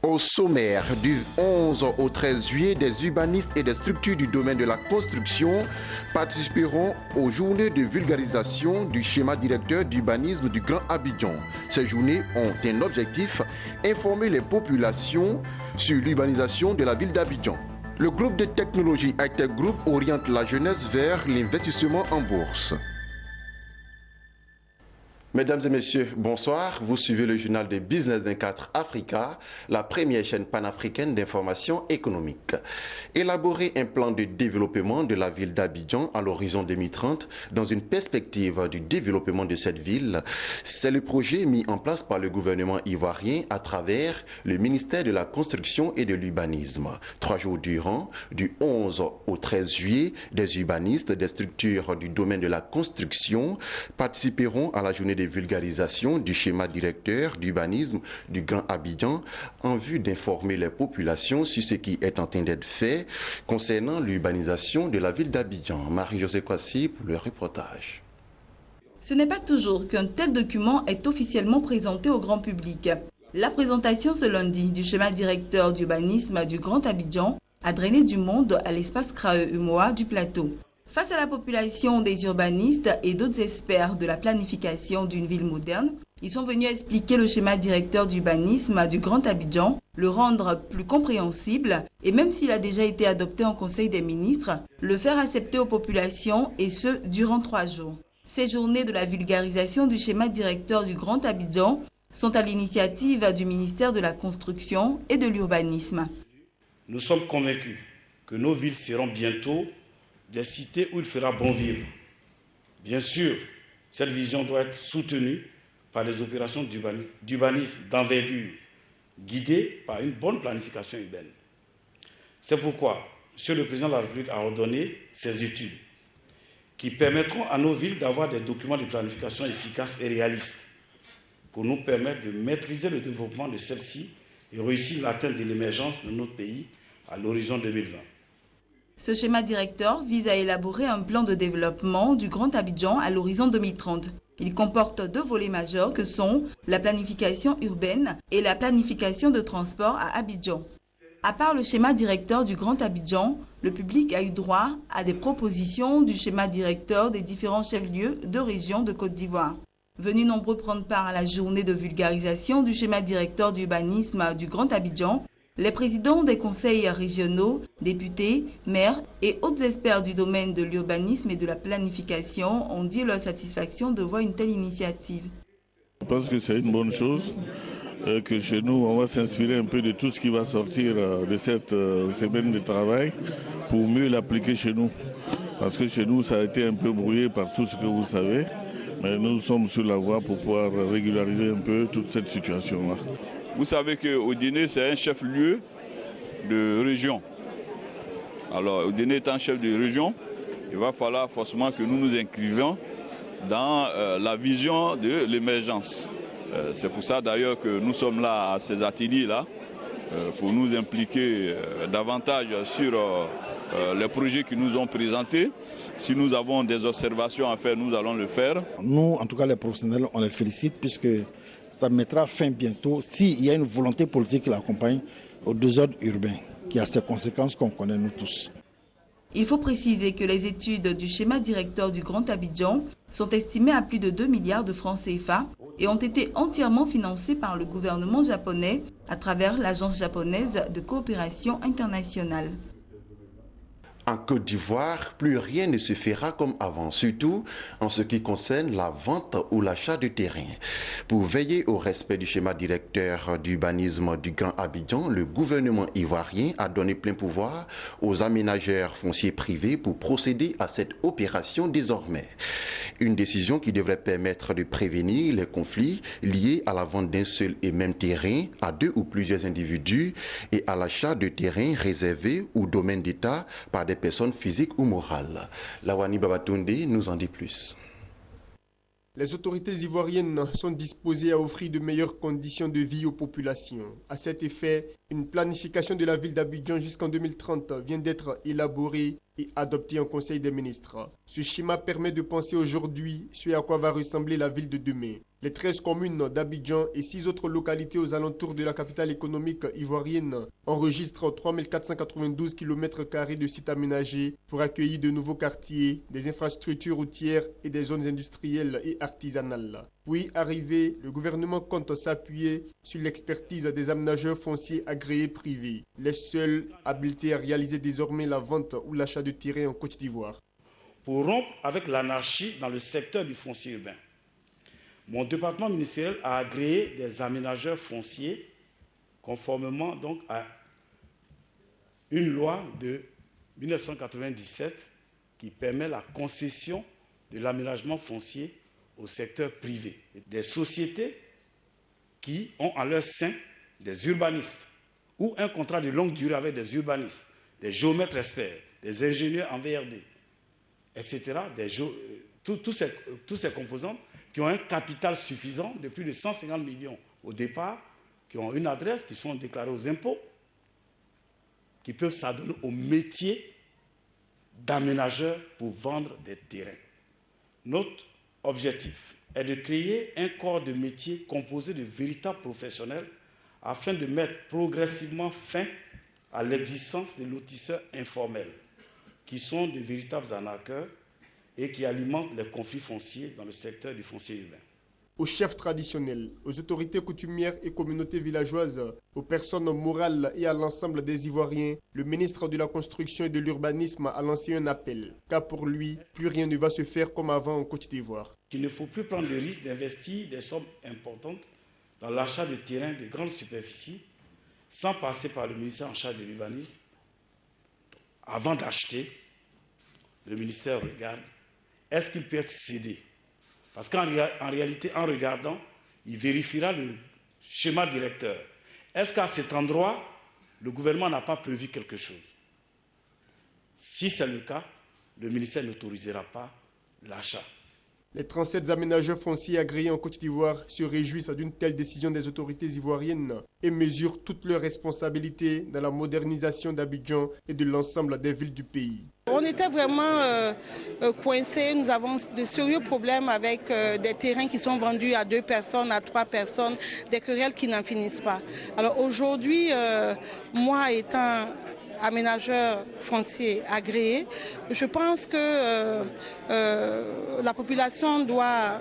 Au sommaire, du 11 au 13 juillet, des urbanistes et des structures du domaine de la construction participeront aux journées de vulgarisation du schéma directeur d'urbanisme du Grand Abidjan. Ces journées ont un objectif, informer les populations sur l'urbanisation de la ville d'Abidjan. Le groupe de technologie Hightech Group oriente la jeunesse vers l'investissement en bourse. Mesdames et messieurs, bonsoir. Vous suivez le journal de Business 24 Africa, la première chaîne panafricaine d'information économique. Élaborer un plan de développement de la ville d'Abidjan à l'horizon 2030 dans une perspective du développement de cette ville, c'est le projet mis en place par le gouvernement ivoirien à travers le ministère de la Construction et de l'Urbanisme. 3 jours durant, du 11 au 13 juillet, des urbanistes des structures du domaine de la construction participeront à la journée de vulgarisation du schéma directeur d'urbanisme du Grand Abidjan en vue d'informer les populations sur ce qui est en train d'être fait concernant l'urbanisation de la ville d'Abidjan. Marie-Josée Kwasi pour le reportage. Ce n'est pas toujours qu'un tel document est officiellement présenté au grand public. La présentation ce lundi du schéma directeur d'urbanisme du Grand Abidjan a drainé du monde à l'espace Kraeu-Umoa du plateau. Face à la population des urbanistes et d'autres experts de la planification d'une ville moderne, ils sont venus expliquer le schéma directeur d'urbanisme du Grand Abidjan, le rendre plus compréhensible et même s'il a déjà été adopté en Conseil des ministres, le faire accepter aux populations et ce durant 3 jours. Ces journées de la vulgarisation du schéma directeur du Grand Abidjan sont à l'initiative du ministère de la Construction et de l'Urbanisme. Nous sommes convaincus que nos villes seront bientôt des cités où il fera bon vivre. Bien sûr, cette vision doit être soutenue par les opérations d'urbanisme d'envergure, guidées par une bonne planification urbaine. C'est pourquoi M. le Président de la République a ordonné ces études qui permettront à nos villes d'avoir des documents de planification efficaces et réalistes pour nous permettre de maîtriser le développement de celles-ci et réussir l'atteinte de l'émergence de notre pays à l'horizon 2020. Ce schéma directeur vise à élaborer un plan de développement du Grand Abidjan à l'horizon 2030. Il comporte 2 volets majeurs que sont la planification urbaine et la planification de transport à Abidjan. À part le schéma directeur du Grand Abidjan, le public a eu droit à des propositions du schéma directeur des différents chefs-lieux de région de Côte d'Ivoire. Venus nombreux prendre part à la journée de vulgarisation du schéma directeur d'urbanisme du Grand Abidjan, les présidents des conseils régionaux, députés, maires et autres experts du domaine de l'urbanisme et de la planification ont dit leur satisfaction de voir une telle initiative. Je pense que c'est une bonne chose, que chez nous, on va s'inspirer un peu de tout ce qui va sortir de cette semaine de travail pour mieux l'appliquer chez nous. Parce que chez nous, ça a été un peu brouillé par tout ce que vous savez, mais nous sommes sur la voie pour pouvoir régulariser un peu toute cette situation-là. Vous savez qu'Odiné, c'est un chef-lieu de région. Alors, Odiné étant chef de région, il va falloir forcément que nous nous inscrivions dans la vision de l'émergence. C'est pour ça d'ailleurs que nous sommes là à ces ateliers-là, pour nous impliquer davantage sur les projets qui nous ont présentés. Si nous avons des observations à faire, nous allons le faire. Nous, en tout cas les professionnels, on les félicite puisque ça mettra fin bientôt, s'il y a une volonté politique qui l'accompagne, au désordre urbain, qui a ses conséquences qu'on connaît nous tous. Il faut préciser que les études du schéma directeur du Grand Abidjan sont estimées à plus de 2 milliards de francs CFA et ont été entièrement financées par le gouvernement japonais à travers l'Agence japonaise de coopération internationale. En Côte d'Ivoire, plus rien ne se fera comme avant, surtout en ce qui concerne la vente ou l'achat de terrain. Pour veiller au respect du schéma directeur d'urbanisme du Grand Abidjan, le gouvernement ivoirien a donné plein pouvoir aux aménageurs fonciers privés pour procéder à cette opération désormais. Une décision qui devrait permettre de prévenir les conflits liés à la vente d'un seul et même terrain à 2 ou plusieurs individus et à l'achat de terrains réservés ou domaines d'État par des personnes physiques ou morales. Lawani Babatunde nous en dit plus. Les autorités ivoiriennes sont disposées à offrir de meilleures conditions de vie aux populations. À cet effet, une planification de la ville d'Abidjan jusqu'en 2030 vient d'être élaborée et adoptée en Conseil des ministres. Ce schéma permet de penser aujourd'hui ce à quoi va ressembler la ville de demain. Les 13 communes d'Abidjan et 6 autres localités aux alentours de la capitale économique ivoirienne enregistrent 3492 km² de sites aménagés pour accueillir de nouveaux quartiers, des infrastructures routières et des zones industrielles et artisanales. Pour y arriver, le gouvernement compte s'appuyer sur l'expertise des aménageurs fonciers agréés privés, les seuls habilités à réaliser désormais la vente ou l'achat de terrains en Côte d'Ivoire. Pour rompre avec l'anarchie dans le secteur du foncier urbain, mon département ministériel a agréé des aménageurs fonciers conformément donc à une loi de 1997 qui permet la concession de l'aménagement foncier au secteur privé. Des sociétés qui ont en leur sein des urbanistes ou un contrat de longue durée avec des urbanistes, des géomètres experts, des ingénieurs en VRD, etc., tous ces composants qui ont un capital suffisant de plus de 150 millions au départ, qui ont une adresse, qui sont déclarés aux impôts, qui peuvent s'adonner au métier d'aménageur pour vendre des terrains. Notre objectif est de créer un corps de métier composé de véritables professionnels afin de mettre progressivement fin à l'existence des lotisseurs informels, qui sont de véritables arnaqueurs et qui alimentent les conflits fonciers dans le secteur du foncier urbain. Aux chefs traditionnels, aux autorités coutumières et communautés villageoises, aux personnes morales et à l'ensemble des Ivoiriens, le ministre de la Construction et de l'Urbanisme a lancé un appel, car pour lui, plus rien ne va se faire comme avant en Côte d'Ivoire. Il ne faut plus prendre le risque d'investir des sommes importantes dans l'achat de terrains de grande superficie sans passer par le ministère en charge de l'urbanisme. Avant d'acheter, le ministère regarde, est-ce qu'il peut être cédé? Parce qu'en réalité, en regardant, il vérifiera le schéma directeur. Est-ce qu'à cet endroit, le gouvernement n'a pas prévu quelque chose? Si c'est le cas, le ministère n'autorisera pas l'achat. Les 37 aménageurs fonciers agréés en Côte d'Ivoire se réjouissent d'une telle décision des autorités ivoiriennes et mesurent toutes leurs responsabilités dans la modernisation d'Abidjan et de l'ensemble des villes du pays. On était vraiment coincés, nous avons de sérieux problèmes avec des terrains qui sont vendus à 2 personnes, à 3 personnes, des querelles qui n'en finissent pas. Alors aujourd'hui, moi étant aménageur foncier agréé, je pense que la population doit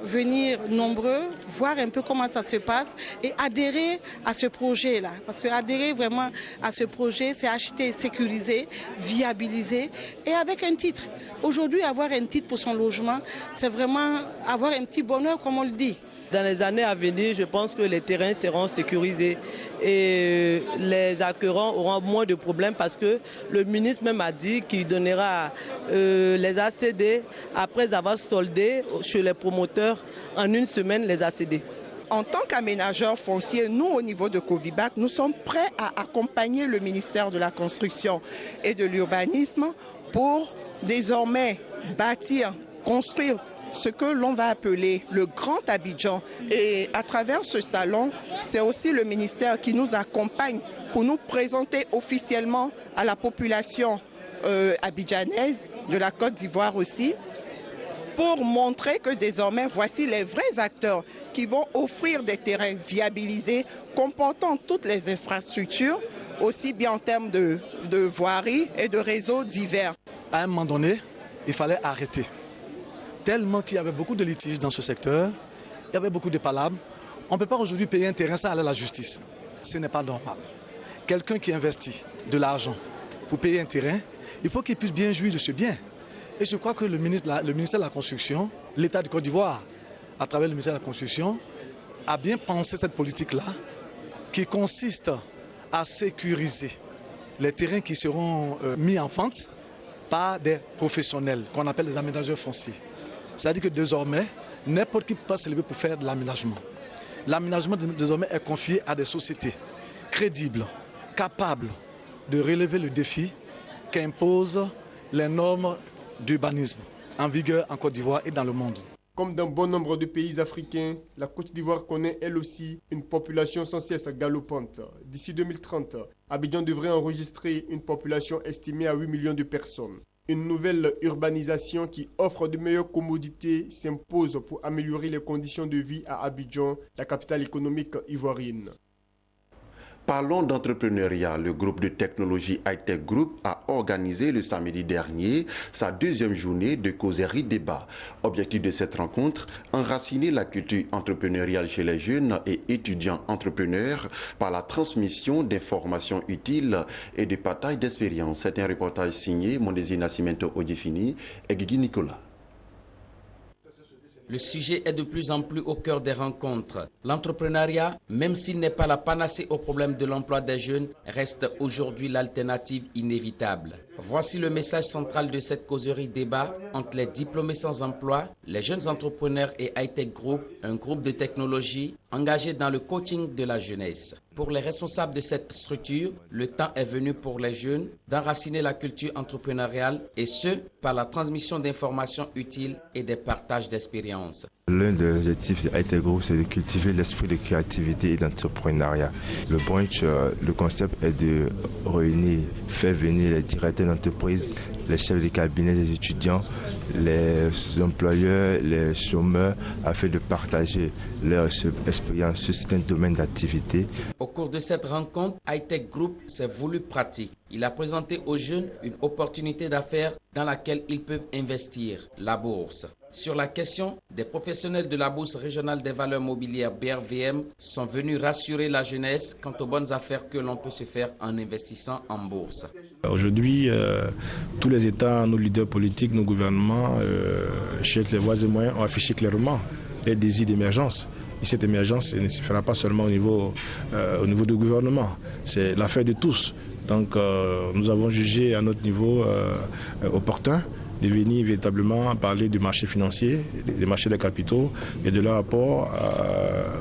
venir nombreux, voir un peu comment ça se passe et adhérer à ce projet-là. Parce que adhérer vraiment à ce projet, c'est acheter, sécuriser, viabiliser et avec un titre. Aujourd'hui, avoir un titre pour son logement, c'est vraiment avoir un petit bonheur, comme on le dit. Dans les années à venir, je pense que les terrains seront sécurisés et les acquérants auront moins de problèmes parce que le ministre même a dit qu'il donnera les ACD après avoir soldé chez les promoteurs en une semaine les ACD. En tant qu'aménageurs fonciers, nous au niveau de Covibac, nous sommes prêts à accompagner le ministère de la Construction et de l'Urbanisme pour désormais bâtir, construire ce que l'on va appeler le Grand Abidjan. Et à travers ce salon, c'est aussi le ministère qui nous accompagne pour nous présenter officiellement à la population abidjanaise, de la Côte d'Ivoire aussi, pour montrer que désormais, voici les vrais acteurs qui vont offrir des terrains viabilisés, comportant toutes les infrastructures, aussi bien en termes de voirie et de réseaux divers. À un moment donné, il fallait arrêter. Tellement qu'il y avait beaucoup de litiges dans ce secteur, il y avait beaucoup de palabres. On ne peut pas aujourd'hui payer un terrain sans aller à la justice. Ce n'est pas normal. Quelqu'un qui investit de l'argent pour payer un terrain, il faut qu'il puisse bien jouir de ce bien. Et je crois que le ministère de la Construction, l'État de Côte d'Ivoire, à travers le ministère de la Construction, a bien pensé cette politique-là, qui consiste à sécuriser les terrains qui seront mis en vente par des professionnels, qu'on appelle les aménageurs fonciers. C'est-à-dire que désormais, n'importe qui peut s'élever pour faire de l'aménagement. L'aménagement désormais est confié à des sociétés crédibles, capables de relever le défi qu'imposent les normes d'urbanisme en vigueur en Côte d'Ivoire et dans le monde. Comme dans bon nombre de pays africains, la Côte d'Ivoire connaît elle aussi une population sans cesse galopante. D'ici 2030, Abidjan devrait enregistrer une population estimée à 8 millions de personnes. Une nouvelle urbanisation qui offre de meilleures commodités s'impose pour améliorer les conditions de vie à Abidjan, la capitale économique ivoirienne. Parlons d'entrepreneuriat. Le groupe de technologie Hightech Group a organisé le samedi dernier sa deuxième journée de causerie débat. Objectif de cette rencontre, enraciner la culture entrepreneuriale chez les jeunes et étudiants entrepreneurs par la transmission d'informations utiles et de partage d'expériences. C'est un reportage signé Mondesi Nascimento Odifini et Guigui Nicolas. Le sujet est de plus en plus au cœur des rencontres. L'entrepreneuriat, même s'il n'est pas la panacée au problème de l'emploi des jeunes, reste aujourd'hui l'alternative inévitable. Voici le message central de cette causerie débat entre les diplômés sans emploi, les jeunes entrepreneurs et Hightech Group, un groupe de technologie engagé dans le coaching de la jeunesse. Pour les responsables de cette structure, le temps est venu pour les jeunes d'enraciner la culture entrepreneuriale et ce, par la transmission d'informations utiles et des partages d'expériences. L'un des objectifs de Hightech Group, c'est de cultiver l'esprit de créativité et d'entrepreneuriat. Le brunch, le concept est de réunir, faire venir les directeurs d'entreprise, les chefs de cabinet des étudiants, les employeurs, les chômeurs, afin de partager leur expérience sur certains domaines d'activité. Au cours de cette rencontre, Hightech Group s'est voulu pratique. Il a présenté aux jeunes une opportunité d'affaires dans laquelle ils peuvent investir, la bourse. Sur la question, des professionnels de la Bourse régionale des valeurs mobilières BRVM sont venus rassurer la jeunesse quant aux bonnes affaires que l'on peut se faire en investissant en bourse. Aujourd'hui, tous les États, nos leaders politiques, nos gouvernements, chez les voies et moyens, ont affiché clairement les désirs d'émergence. Et cette émergence ne se fera pas seulement au niveau du gouvernement, c'est l'affaire de tous. Donc nous avons jugé à notre niveau opportun de venir véritablement parler du marché financier, des marchés des capitaux et de leur apport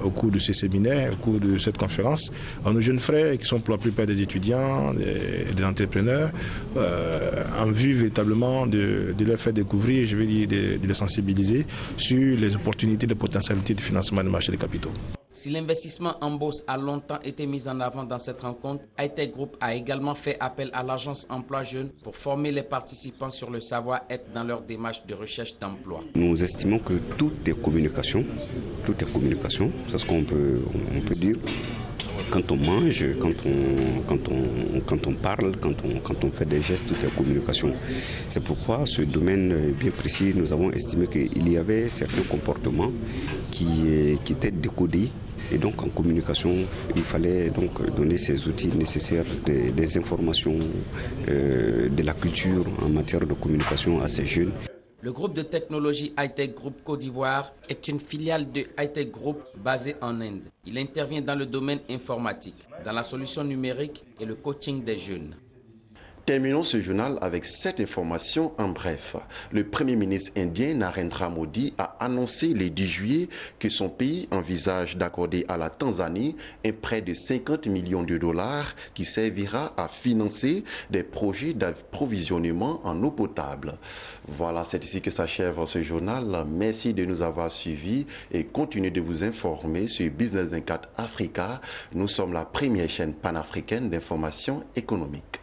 au cours de ces séminaires, au cours de cette conférence, à nos jeunes frères qui sont pour la plupart des étudiants, des entrepreneurs, en vue véritablement de leur faire découvrir, je veux dire, de les sensibiliser sur les opportunités, les potentialités du financement du marché des capitaux. Si l'investissement en bourse a longtemps été mis en avant dans cette rencontre, Hightech Group a également fait appel à l'agence Emploi Jeunes pour former les participants sur le savoir-être dans leur démarche de recherche d'emploi. Nous estimons que tout est communication, c'est ce qu'on peut dire. Quand on mange, quand on parle, quand on fait des gestes, tout est communication. C'est pourquoi ce domaine bien précis, nous avons estimé qu'il y avait certains comportements qui étaient décodés. Et donc en communication, il fallait donc donner ces outils nécessaires, des informations, de la culture en matière de communication à ces jeunes. Le groupe de technologie Hightech Group Côte d'Ivoire est une filiale de Hightech Group basée en Inde. Il intervient dans le domaine informatique, dans la solution numérique et le coaching des jeunes. Terminons ce journal avec cette information en bref. Le Premier ministre indien Narendra Modi a annoncé le 10 juillet que son pays envisage d'accorder à la Tanzanie un prêt de 50 millions de dollars qui servira à financer des projets d'approvisionnement en eau potable. Voilà, c'est ici que s'achève ce journal. Merci de nous avoir suivis et continuez de vous informer sur Business 24 Africa. Nous sommes la première chaîne panafricaine d'information économique.